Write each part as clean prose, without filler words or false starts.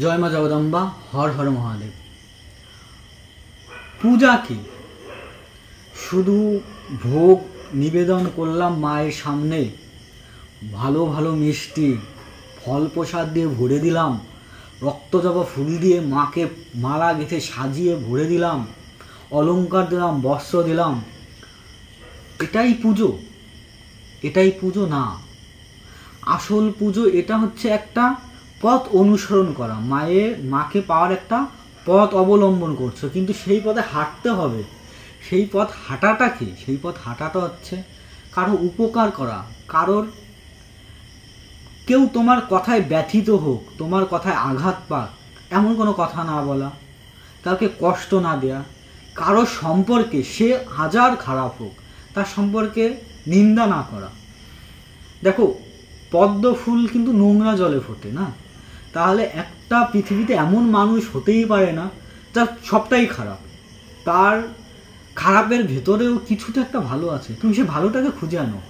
জয় মা জগদম্বা, হর হর মহাদেব। পূজা কি? শুধু ভোগ নিবেদন করলাম মায়ের সামনে, ভালো ভালো মিষ্টি ফল প্রসাদ দিয়ে ভরে দিলাম, রক্তজবা ফুল দিয়ে মাকে মালা গেঁথে সাজিয়ে ভরে দিলাম, অলংকার দিলাম, বস্ত্র দিলাম, এটাই পুজো? এটাই পুজো না। আসল পুজো এটা হচ্ছে একটা পথ অনুসরণ করা, মাকে পাওয়ার একটা পথ অবলম্বন করছো, কিন্তু সেই পথে হাঁটতে হবে। সেই পথ হাঁটাটা কি? সেই পথ হাঁটাটা হচ্ছে কারো উপকার করা, কেউ তোমার কথায় ব্যথিত হোক, তোমার কথায় আঘাত পাক, এমন কোনো কথা না বলা, কাউকে কষ্ট না দেয়া, কারো সম্পর্কে সে হাজার খারাপ হোক তার সম্পর্কে নিন্দা না করা। দেখো, পদ্ম ফুল কিন্তু নোংরা জলে ফোটে না, তাহলে একটা পৃথিবীতে এমন মানুষ হতেই পারে না যার সবটাই খারাপ। তার খারাপের ভেতরেও কিছুটা একটা ভালো আছে, তুমি সেই ভালোটাকে খুঁজে আনো,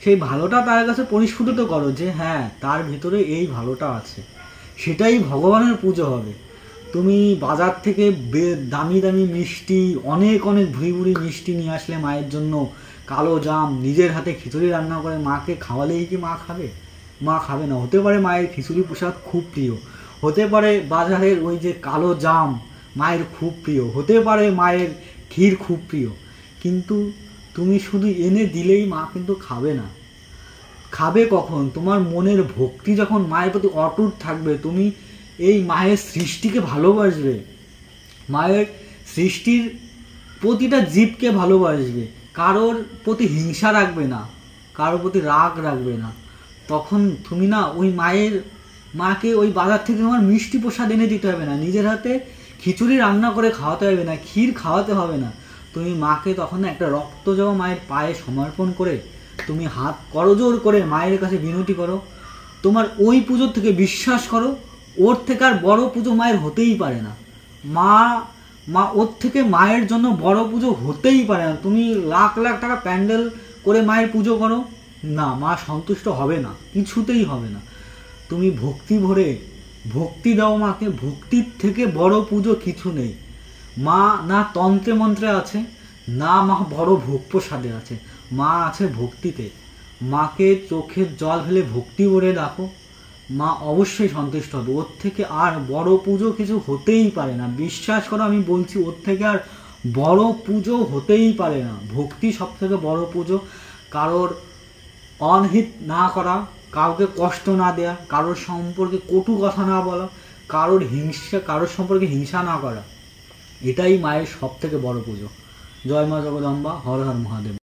সেই ভালোটা তার কাছে পরিস্ফুটিত করো যে হ্যাঁ, তার ভেতরে এই ভালোটা আছে। সেটাই ভগবানের পুজো হবে। তুমি বাজার থেকে দামি দামি মিষ্টি, অনেক অনেক ভুড়ি ভুড়ি মিষ্টি নিয়ে আসলে মায়ের জন্য, কালো জাম, নিজের হাতে খিচুড়ি রান্না করে মাকে খাওয়ালেই কি মা খাবে? মা খাবে না। হতে পারে মায়ের খিচুড়ি প্রসাদ খুব প্রিয়, হতে পারে বাজারের ওই যে কালো জাম মায়ের খুব প্রিয়, হতে পারে মায়ের ক্ষীর খুব প্রিয়, কিন্তু তুমি শুধু এনে দিলেই মা কিন্তু খাবে না। খাবে কখন? তোমার মনের ভক্তি যখন মায়ের প্রতি অটুট থাকবে, তুমি এই মায়ের সৃষ্টিকে ভালোবাসবে, মায়ের সৃষ্টির প্রতিটা জীবকে ভালোবাসবে, কারোর প্রতি হিংসা রাখবে না, কারোর প্রতি রাগ রাখবে না, তখন তুমি না ওই মাকে ওই বাজার থেকে তোমার মিষ্টি প্রসাদ এনে দিতে হবে না, নিজের হাতে খিচুড়ি রান্না করে খাওয়াতে হবে না, ক্ষীর খাওয়াতে হবে না। তুমি মাকে তখন একটা রক্তজবা মায়ের পায়ে সমর্পণ করে তুমি হাত করজোড় করে মায়ের কাছে বিনতি করো। তোমার ওই পুজোর থেকে বিশ্বাস করো, ওর থেকে আর বড় পুজো মায়ের হতেই পারে না। মা ওর থেকে মায়ের জন্য বড় পুজো হতেই পারে না। তুমি লাখ লাখ টাকা প্যান্ডেল করে মায়ের পুজো করো না, মা সন্তুষ্ট হবে না, কিছুতেই হবে না। তুমি ভক্তি ভরে ভক্তি দাও মাকে, ভক্তির থেকে বড় পুজো কিছু নেই। মা না তন্ত্রে মন্ত্রে আছে, না মা বড় ভোগ প্রসাদে আছে, মা আছে ভক্তিতে। মাকে চোখের জল ফেলে ভক্তি ভরে ডাকো, মা অবশ্যই সন্তুষ্ট হবে। ওর থেকে আর বড় পুজো কিছু হতেই পারে না, বিশ্বাস করো, আমি বলছি, ওর থেকে আর বড় পুজো হতেই পারে না। ভক্তি সব থেকে বড় পুজো। কারোর অনহিত না করা, কাউকে কষ্ট না দেয়া, কারোর সম্পর্কে কটু কথা না বলা, কারোর সম্পর্কে হিংসা না করা, এটাই মায়ের সব থেকে বড় পুজো। জয় মা জগদম্বা, হর হর মহাদেব।